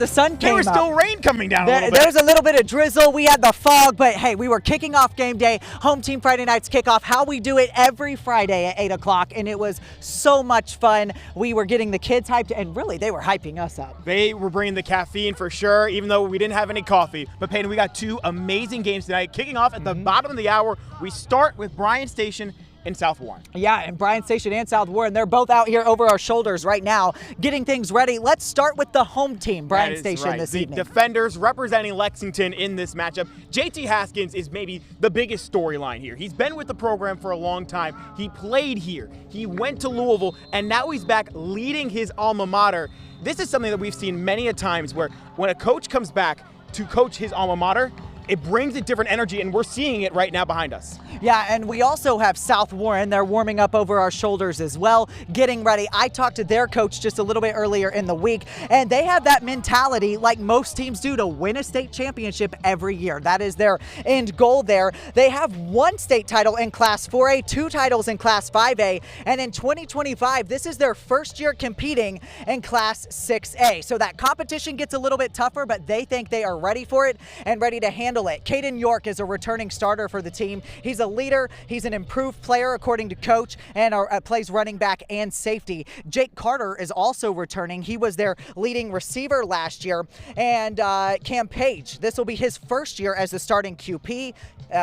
The sun came There was up. still rain coming down a little bit. There's a little bit of drizzle. We had the fog, but hey, we were kicking off game day. Home Team Friday Nights kickoff, how we do it every Friday at 8 o'clock, and it was so much fun. We were getting the kids hyped, and really, they were hyping us up. They were bringing the caffeine for sure, even though we didn't have any coffee. But Peyton, we got two amazing games tonight. Kicking off at the bottom of the hour, we start with Bryan Station in South Warren. Yeah, and Bryan Station and South Warren, they're both out here over our shoulders right now, getting things ready. Let's start with the home team, Bryan Station, this evening. The defenders representing Lexington in this matchup. JT Haskins is maybe the biggest storyline here. He's been with the program for a long time. He played here. He went to Louisville, and now he's back leading his alma mater. This is something that we've seen many a times where when a coach comes back to coach his alma mater, it brings a different energy, and we're seeing it right now behind us. Yeah, and we also have South Warren. They're warming up over our shoulders as well, getting ready. I talked to their coach just a little bit earlier in the week, and they have that mentality like most teams do to win a state championship every year. That is their end goal there. They have one state title in Class 4A, 2 titles in Class 5A, and in 2025, this is their first year competing in Class 6A. So that competition gets a little bit tougher, but they think they are ready for it and ready to handle it. Caden York is a returning starter for the team. He's a leader. He's an improved player according to coach, and plays running back and safety. Jake Carter is also returning. He was their leading receiver last year. And Cam Page, this will be his first year as the starting QP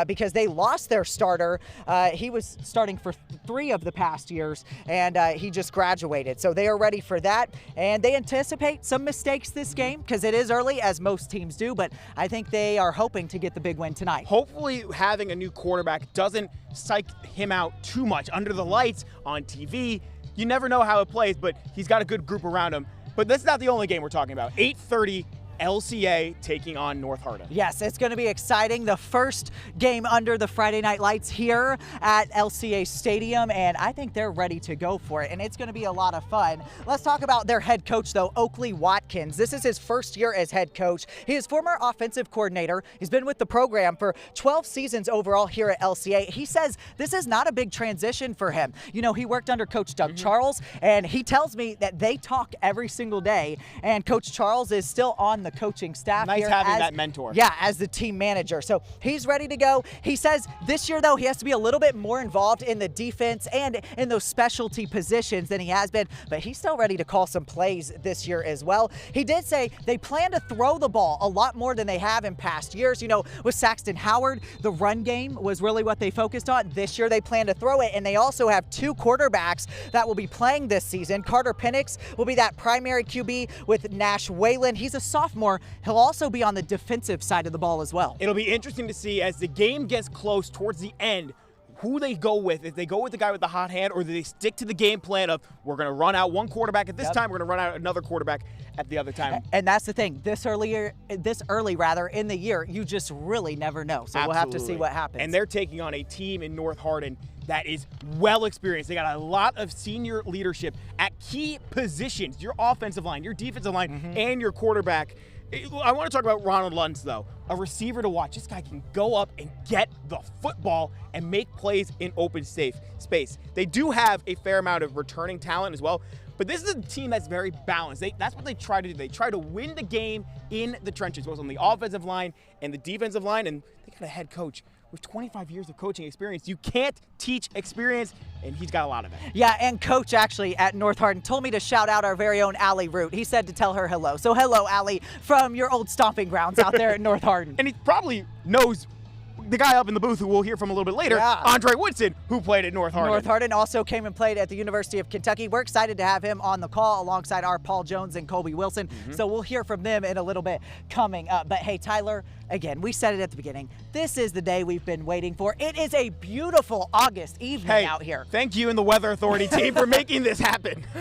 because they lost their starter. He was starting for 3 of the past years, and he just graduated. So they are ready for that, and they anticipate some mistakes this game because it is early, as most teams do, but I think they are hoping to get the big win tonight. Hopefully having a new quarterback doesn't psych him out too much. Under the lights, on TV, you never know how it plays, but he's got a good group around him. But that's not the only game we're talking about. 8:30, LCA taking on North Hardin. Yes, it's going to be exciting. The first game under the Friday night lights here at LCA Stadium, and I think they're ready to go for it, and it's going to be a lot of fun. Let's talk about their head coach, though, Oakley Watkins. This is his first year as head coach. He is former offensive coordinator. He's been with the program for 12 seasons overall here at LCA. He says this is not a big transition for him. You know, he worked under Coach Doug Charles, and he tells me that they talk every single day, and Coach Charles is still on the coaching staff. Nice here having as, that mentor. Yeah, as the team manager. So he's ready to go. He says this year, though, he has to be a little bit more involved in the defense and in those specialty positions than he has been, but he's still ready to call some plays this year as well. He did say they plan to throw the ball a lot more than they have in past years. You know, with Saxton Howard, the run game was really what they focused on. This year they plan to throw it, and they also have 2 quarterbacks that will be playing this season. Carter Penix will be that primary QB with Nash Whalen. He's a sophomore. He'll also be on the defensive side of the ball as well. It'll be interesting to see as the game gets close towards the end who they go with. If they go with the guy with the hot hand, or do they stick to the game plan of we're going to run out one quarterback at this time, we're going to run out another quarterback at the other time. And that's the thing. This early in the year, you just really never know. So we'll have to see what happens. And they're taking on a team in North Hardin that is well experienced. They got a lot of senior leadership at key positions, your offensive line, your defensive line, and your quarterback. I want to talk about Ronald Luntz, though, a receiver to watch. This guy can go up and get the football and make plays in open space. They do have a fair amount of returning talent as well, but this is a team that's very balanced. That's what they try to do. They try to win the game in the trenches, both on the offensive line and the defensive line, and they got a head coach with 25 years of coaching experience. You can't teach experience, and he's got a lot of it. Yeah, and coach actually at North Hardin told me to shout out our very own Allie Root. He said to tell her hello. So hello, Allie, from your old stomping grounds out there at North Hardin. And he probably knows the guy up in the booth who we'll hear from a little bit later, Andre Woodson, who played at North Hardin. North Hardin also came and played at the University of Kentucky. We're excited to have him on the call alongside our Paul Jones and Colby Wilson. So we'll hear from them in a little bit coming up. But hey, Tyler, again, we said it at the beginning. This is the day we've been waiting for. It is a beautiful August evening out here. Thank you and the Weather Authority team for making this happen.